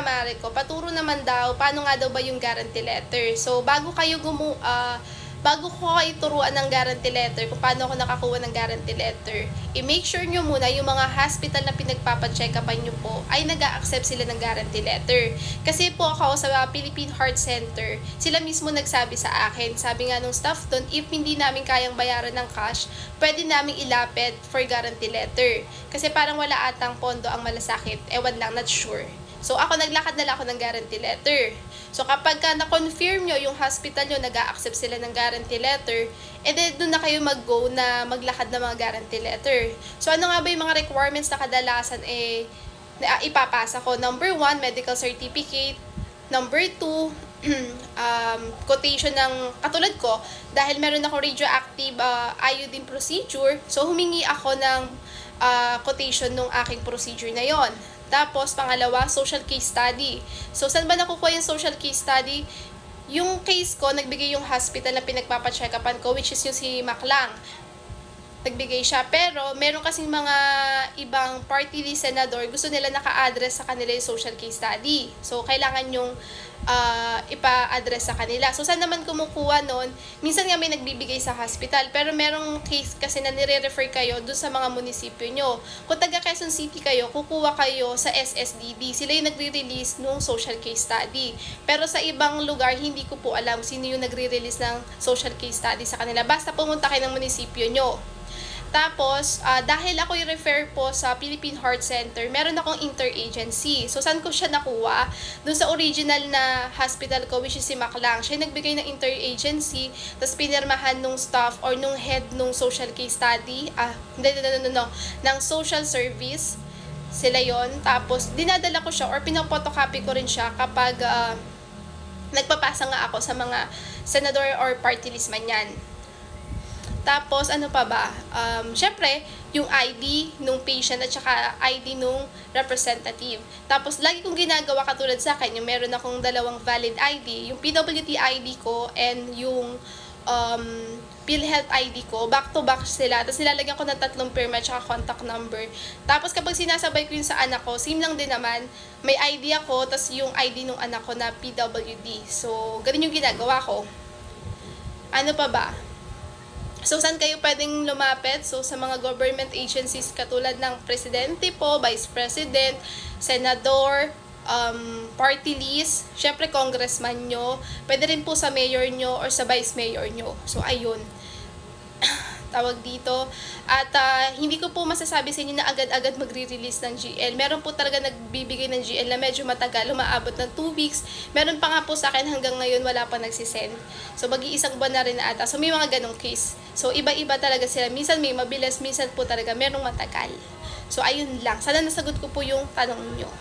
mga mare ko, paturo naman daw paano nga daw ba yung guarantee letter. So, bago ko kayo turuan ng guarantee letter, kung paano ako nakakuha ng guarantee letter, i-make sure nyo muna yung mga hospital na pinagpapacheck-upan nyo po ay nag-a-accept sila ng guarantee letter. Kasi po ako sa Philippine Heart Center, sila mismo nagsabi sa akin, sabi nga nung staff doon, if hindi namin kayang bayaran ng cash, pwede namin ilapit for guarantee letter. Kasi parang wala atang pondo ang malasakit, ewan lang, not sure. So, ako naglakad na lang ako ng guarantee letter. So, kapag na-confirm nyo yung hospital nyo, nag-a-accept sila ng guarantee letter, then doon na kayo mag-go na maglakad ng mga guarantee letter. So, ano nga ba yung mga requirements na kadalasan na ipapasa ko? Number 1, medical certificate. Number 2, quotation ng katulad ko, dahil meron ako radioactive iodine procedure, so humingi ako ng quotation nung aking procedure na yon. Tapos, pangalawa, social case study. So, saan ba nakukuha yung social case study? Yung case ko, nagbigay yung hospital na pinagpapacheck-upan ko, which is yung si Maclang. Nagbigay siya. Pero, meron kasing mga ibang party list senador, gusto nila naka-address sa kanila yung social case study. So, kailangan yung ipa-address sa kanila. So, saan naman kumukuha nun? Minsan nga may nagbibigay sa hospital, pero merong case kasi na nire-refer kayo dun sa mga munisipyo nyo. Kung taga Quezon City kayo, kukuha kayo sa SSDD. Sila yung nagre-release ng social case study. Pero sa ibang lugar, hindi ko po alam sino yung nagre-release ng social case study sa kanila. Basta pumunta kayo ng munisipyo nyo. Tapos, dahil ako i-refer po sa Philippine Heart Center, meron akong interagency. So, saan ko siya nakuha? Doon sa original na hospital ko, which is si Maclang. Siya nagbigay ng interagency, tapos pinirmahan nung staff or nung head nung social case study, ng social service. Sila yon. Tapos, dinadala ko siya or pinapotocopy ko rin siya kapag nagpapasa nga ako sa mga senador or party list man yan. Tapos, ano pa ba? Syempre, yung ID nung patient at saka ID nung representative. Tapos, lagi kong ginagawa katulad sa akin, yung meron akong dalawang valid ID, yung PWD ID ko and yung PhilHealth ID ko, back to back sila. Tapos, nilalagyan ko ng 3 perma at saka contact number. Tapos, kapag sinasabay ko yun sa anak ko, same lang din naman, may ID ako, tapos yung ID nung anak ko na PWD. So, ganun yung ginagawa ko. Ano pa ba? So, saan kayo pwedeng lumapit? So, sa mga government agencies katulad ng presidente po, vice president, senador, party list, syempre congressman nyo, pwede rin po sa mayor nyo or sa vice mayor nyo. So, ayun. Tawag dito. At hindi ko po masasabi sa inyo na agad-agad magre-release ng GL. Meron po talaga nagbibigay ng GL na medyo matagal, umaabot ng 2 weeks. Meron pa nga po sa akin hanggang ngayon wala pa nagsisend. So, mag-iisang buwan na rin na ata. So, may mga ganong case. So, iba-iba talaga sila. Minsan may mabilis, minsan po talaga merong matagal. So, ayun lang. Sana nasagot ko po yung tanong niyo.